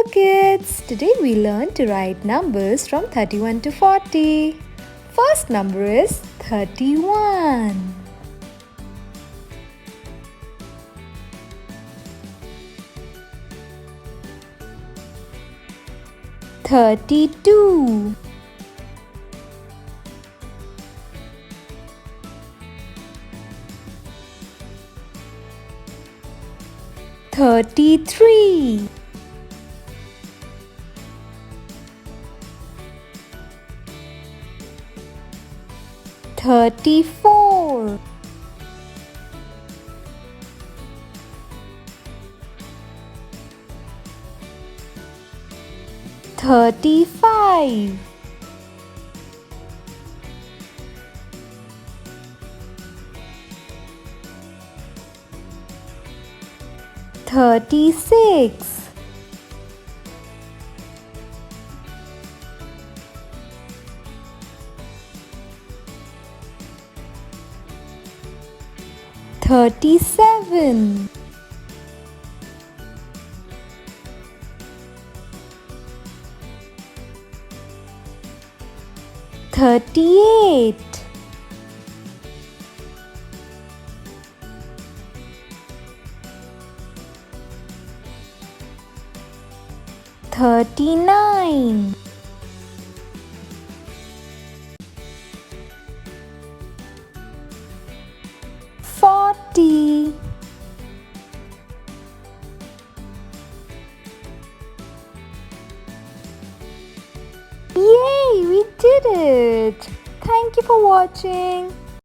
kids! Today we learn to write numbers from 31 to 40. First number is 31. Thirty-two. 33. 34. 35. 36. 37. 38. 39. 40. 'Yay! We did it! Thank you for watching.